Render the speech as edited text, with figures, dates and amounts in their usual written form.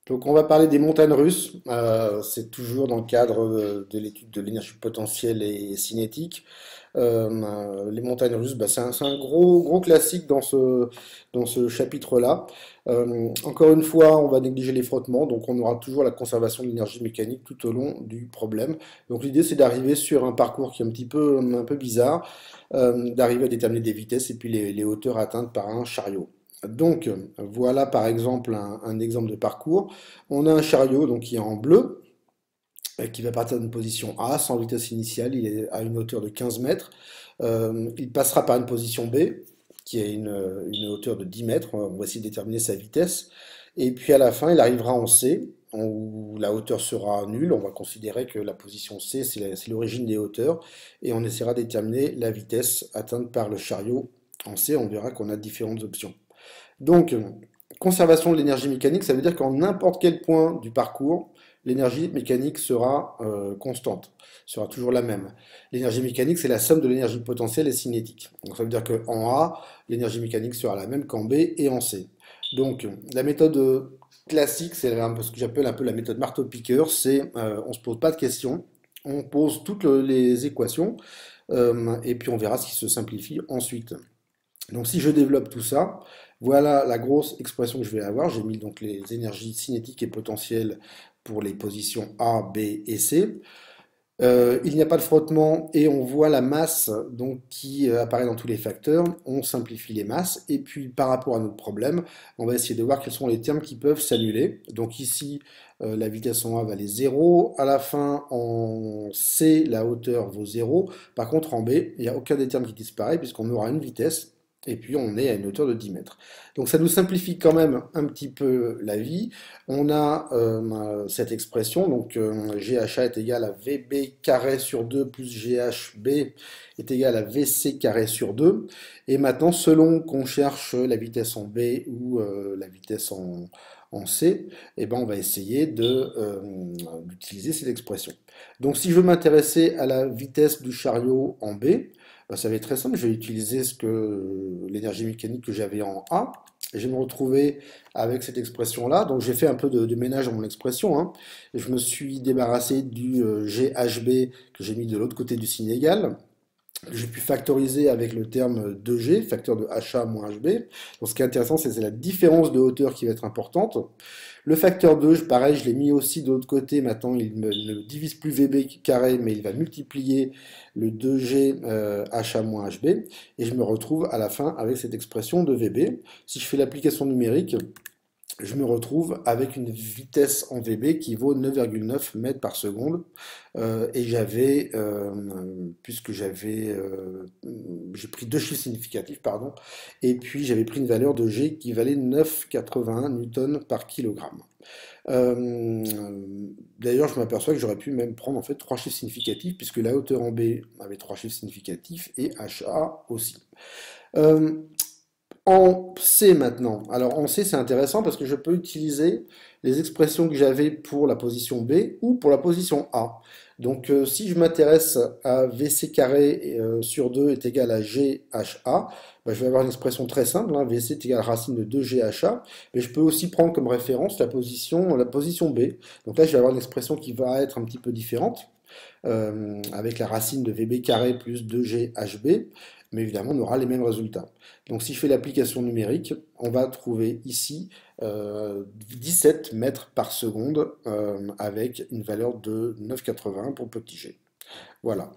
Donc on va parler des montagnes russes. C'est toujours dans le cadre de l'étude de l'énergie potentielle et cinétique. Les montagnes russes, bah, c'est un gros classique dans ce chapitre-là. Encore une fois, on va négliger les frottements, donc on aura toujours la conservation de l'énergie mécanique tout au long du problème. Donc l'idée, c'est d'arriver sur un parcours qui est un peu bizarre, d'arriver à déterminer des vitesses et puis les hauteurs atteintes par un chariot. Donc voilà par exemple un exemple de parcours. On a un chariot donc, qui est en bleu, qui va partir d'une position A sans vitesse initiale, il est à une hauteur de 15 mètres. Il passera par une position B, qui est une hauteur de 10 mètres. On va essayer de déterminer sa vitesse. Et puis à la fin, il arrivera en C, où la hauteur sera nulle. On va considérer que la position C, c'est l'origine des hauteurs. Et on essaiera de déterminer la vitesse atteinte par le chariot en C. On verra qu'on a différentes options. Donc, conservation de l'énergie mécanique, ça veut dire qu'en n'importe quel point du parcours, l'énergie mécanique sera constante, sera toujours la même. L'énergie mécanique, c'est la somme de l'énergie potentielle et cinétique. Donc ça veut dire qu'en A, l'énergie mécanique sera la même qu'en B et en C. Donc la méthode classique, c'est ce que j'appelle un peu la méthode marteau-piqueur, c'est on ne se pose pas de questions, on pose toutes les équations et puis on verra ce qui se simplifie ensuite. Donc si je développe tout ça, voilà la grosse expression que je vais avoir. J'ai mis donc les énergies cinétiques et potentielles pour les positions A, B et C. Il n'y a pas de frottement et on voit la masse donc, qui apparaît dans tous les facteurs. On simplifie les masses et puis par rapport à notre problème, on va essayer de voir quels sont les termes qui peuvent s'annuler. Donc ici, la vitesse en A valait 0. À la fin, en C, la hauteur vaut 0. Par contre, en B, il n'y a aucun des termes qui disparaît puisqu'on aura une vitesse. Et puis on est à une hauteur de 10 mètres. Donc ça nous simplifie quand même un petit peu la vie. On a cette expression, donc GHA est égal à VB carré sur 2 plus GHB est égal à VC carré sur 2. Et maintenant, selon qu'on cherche la vitesse en B ou la vitesse en C, eh ben, on va essayer d'utiliser cette expression. Donc si je veux m'intéresser à la vitesse du chariot en B, ben, ça va être très simple, je vais utiliser l'énergie mécanique que j'avais en A. Et je vais me retrouver avec cette expression-là. Donc j'ai fait un peu de ménage dans mon expression, hein. Et je me suis débarrassé du GHB que j'ai mis de l'autre côté du signe égal. J'ai pu factoriser avec le terme 2G, facteur de HA moins HB. Donc ce qui est intéressant, c'est la différence de hauteur qui va être importante. Le facteur 2, pareil, je l'ai mis aussi de l'autre côté. Maintenant, il ne divise plus VB carré, mais il va multiplier le 2G HA moins HB. Et je me retrouve à la fin avec cette expression de VB. Si je fais l'application numérique, je me retrouve avec une vitesse en VB qui vaut 9,9 mètres par seconde. Et puisque j'ai pris deux chiffres significatifs, pardon, et puis j'avais pris une valeur de G qui valait 9,81 newtons par kilogramme. Euh, D'ailleurs, je m'aperçois que j'aurais pu même prendre en fait trois chiffres significatifs, puisque la hauteur en B avait trois chiffres significatifs et HA aussi. Euh, en C maintenant. Alors en C, c'est intéressant parce que je peux utiliser les expressions que j'avais pour la position B ou pour la position A. Donc si je m'intéresse à VC carré sur 2 est égal à GHA, bah, je vais avoir une expression très simple, hein, VC est égal à racine de 2GHA, mais je peux aussi prendre comme référence la position B. Donc là, je vais avoir une expression qui va être un petit peu différente, avec la racine de VB carré plus 2GHB, mais évidemment, on aura les mêmes résultats. Donc si je fais l'application numérique, on va trouver ici 17 mètres par seconde avec une valeur de 9,80 pour petit g. Voilà.